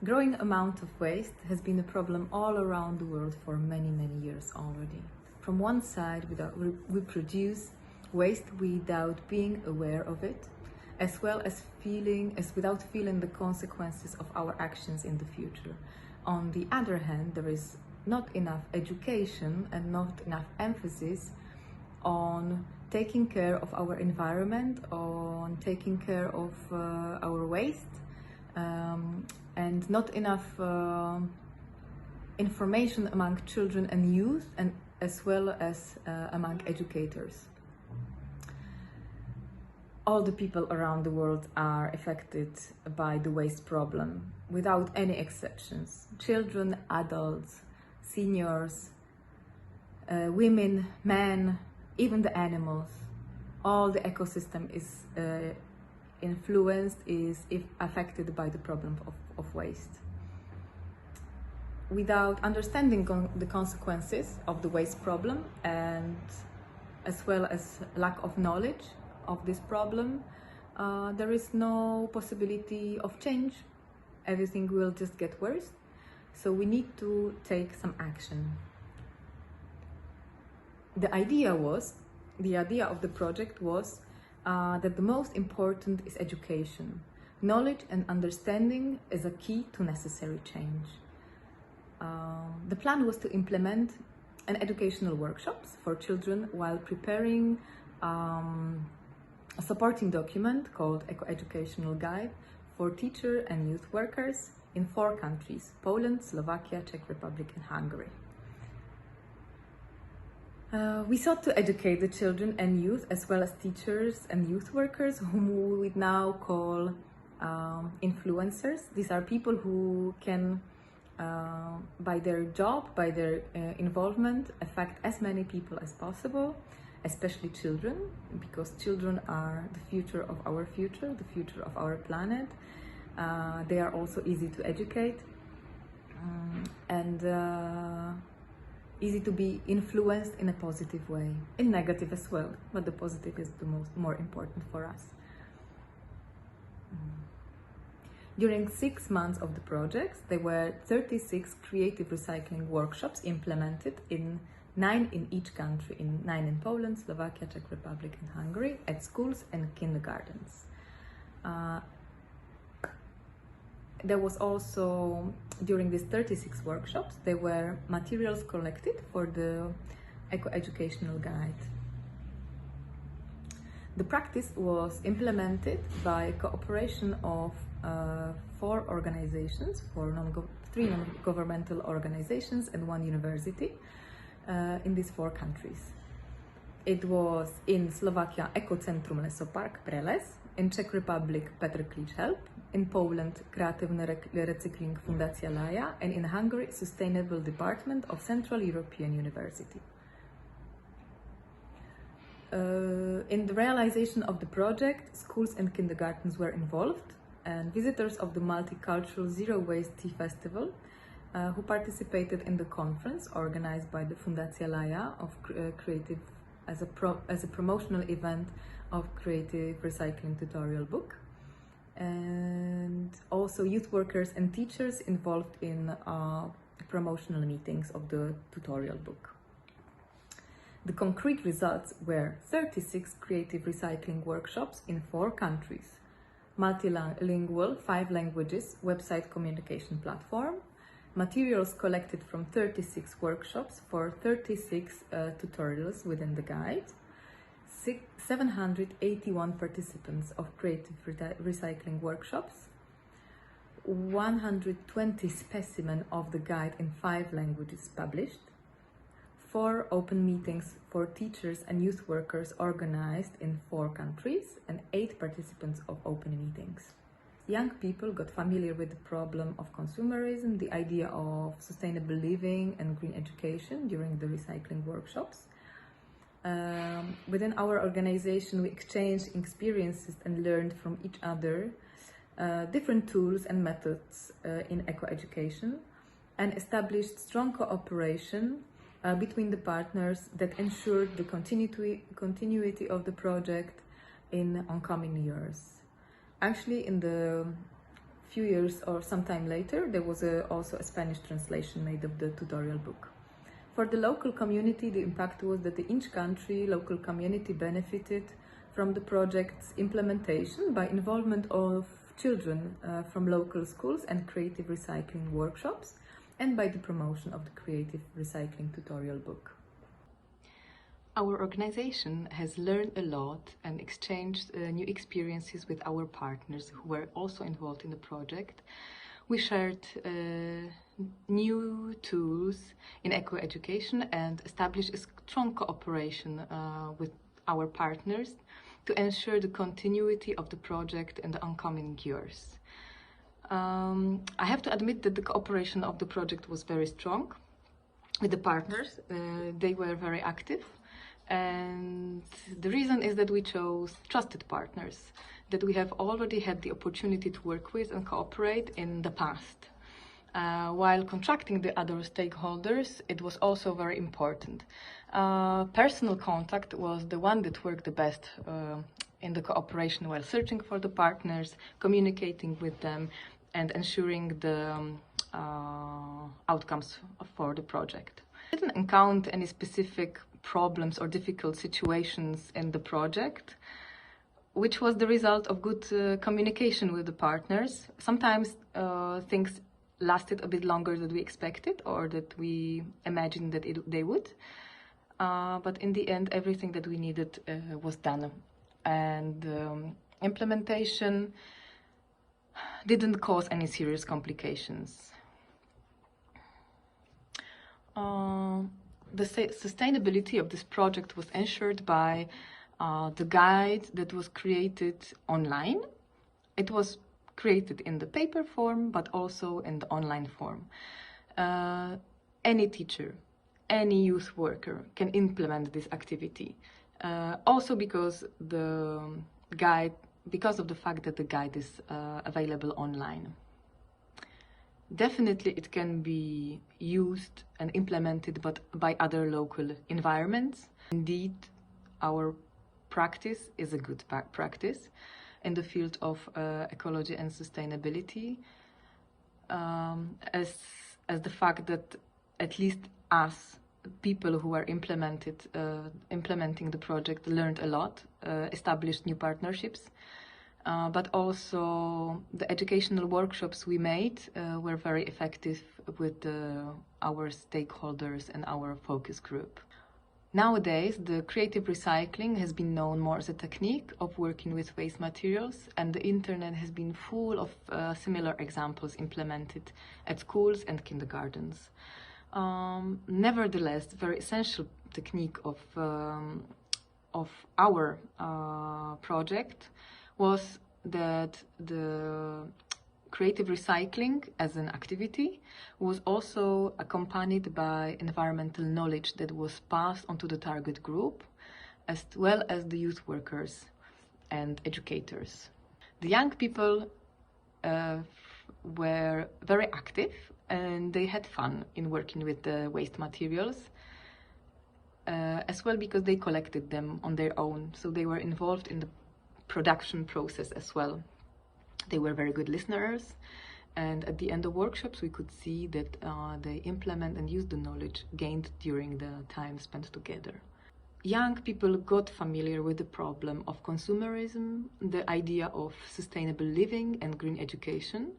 Growing amount of waste has been a problem all around the world for many years already. From one side, we produce waste without being aware of it, as well as without feeling the consequences of our actions in the future. On the other hand, there is not enough education and not enough emphasis on taking care of our environment, on taking care of our waste, and not enough information among children and youth, and as well as among educators. All the people around the world are affected by the waste problem, without any exceptions. Children, adults, seniors, women, men, even the animals. All the ecosystem is affected by the problem of waste. Without understanding the consequences of the waste problem, and as well as lack of knowledge of this problem, there is no possibility of change. Everything will just get worse. So we need to take some action. The idea of the project was that the most important is education. Knowledge and understanding is a key to necessary change. The plan was to implement an educational workshops for children while preparing a supporting document called Eco-Educational Guide for teacher and youth workers in 4 countries: Poland, Slovakia, Czech Republic and Hungary. We sought to educate the children and youth, as well as teachers and youth workers, whom we would now call influencers. These are people who can, by their job, by their involvement, affect as many people as possible, especially children, because children are the future of our future, the future of our planet. They are also easy to educate and easy to be influenced in a positive way, in negative as well, but the positive is the more important for us. During 6 months of the projects, there were 36 creative recycling workshops implemented, 9 in each country, 9 in Poland, Slovakia, Czech Republic and Hungary, at schools and kindergartens. There was also, during these 36 workshops, there were materials collected for the Eco-Educational Guide. The practice was implemented by cooperation of 4 organizations, 3 non-governmental organizations and 1 university in these 4 countries. It was in Slovakia Ekocentrum Lesopark Preles, in Czech Republic Petr Klíč Help, in Poland Kreatywny Recykling Fundacja Laja, and in Hungary Sustainable Department of Central European University. In the realization of the project, schools and kindergartens were involved, and visitors of the multicultural Zero Waste Tea Festival who participated in the conference organized by the Fundacja Laja of creative as a promotional event of creative recycling tutorial book, and also youth workers and teachers involved in promotional meetings of the tutorial book. The concrete results were 36 creative recycling workshops in 4 countries, multilingual 5 languages website communication platform, materials collected from 36 workshops for 36 tutorials within the guide, 781 participants of creative recycling workshops, 120 specimens of the guide in 5 languages published, 4 open meetings for teachers and youth workers organized in 4 countries, and 8 participants of open meetings. Young people got familiar with the problem of consumerism, the idea of sustainable living and green education during the recycling workshops. Within our organization, we exchanged experiences and learned from each other different tools and methods in eco-education, and established strong cooperation between the partners that ensured the continuity of the project in oncoming years. Actually, in the few years or sometime later, there was also a Spanish translation made of the tutorial book. For the local community, the impact was that in each country, local community benefited from the project's implementation by involvement of children from local schools and creative recycling workshops, and by the promotion of the creative recycling tutorial book. Our organization has learned a lot and exchanged new experiences with our partners who were also involved in the project. We shared new tools in eco-education and established a strong cooperation with our partners to ensure the continuity of the project in the oncoming years. I have to admit that the cooperation of the project was very strong with the partners. They were very active, and the reason is that we chose trusted partners that we have already had the opportunity to work with and cooperate in the past. While contracting the other stakeholders, it was also very important. Personal contact was the one that worked the best in the cooperation while searching for the partners, communicating with them, and ensuring the outcomes for the project. I didn't encounter any specific problems or difficult situations in the project, which was the result of good communication with the partners. Sometimes things lasted a bit longer than we expected or that we imagined that they would. But in the end, everything that we needed was done. And implementation didn't cause any serious complications. The sustainability of this project was ensured by the guide that was created online. It was created in the paper form, but also in the online form. Any teacher, any youth worker can implement this activity. Also because of the fact that the guide is available online. Definitely it can be used and implemented by other local environments. Indeed, our practice is a good practice in the field of ecology and sustainability, as the fact that at least us, people who are implementing the project, learned a lot, established new partnerships, but also the educational workshops we made were very effective with our stakeholders and our focus group. Nowadays, the creative recycling has been known more as a technique of working with waste materials, and the internet has been full of similar examples implemented at schools and kindergartens. Nevertheless, the very essential technique of our project was that the creative recycling as an activity was also accompanied by environmental knowledge that was passed onto the target group, as well as the youth workers and educators. The young people were very active and they had fun in working with the waste materials, as well because they collected them on their own, so they were involved in the production process as well. They were very good listeners, and at the end of workshops we could see that they implement and use the knowledge gained during the time spent together. Young people got familiar with the problem of consumerism, the idea of sustainable living and green education,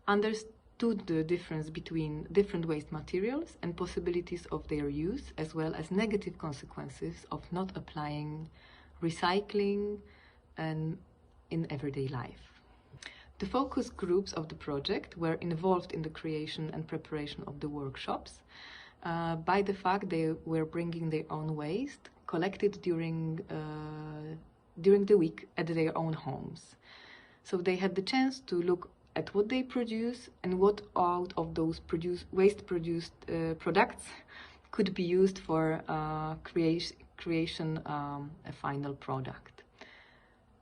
understood the difference between different waste materials and possibilities of their use, as well as negative consequences of not applying recycling and in everyday life. The focus groups of the project were involved in the creation and preparation of the workshops by the fact they were bringing their own waste collected during the week at their own homes. So they had the chance to look at what they produce and what out of those waste-produced products could be used for creation a final product.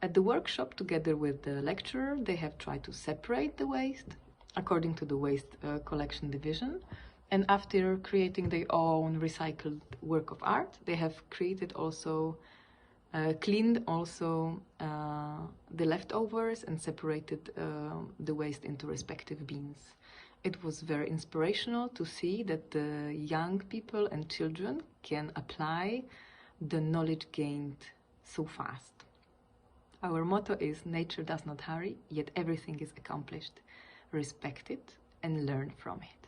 At the workshop, together with the lecturer, they have tried to separate the waste according to the waste collection division. And after creating their own recycled work of art, they have created also cleaned also the leftovers and separated the waste into respective bins. It was very inspirational to see that the young people and children can apply the knowledge gained so fast. Our motto is, nature does not hurry, yet everything is accomplished. Respect it and learn from it.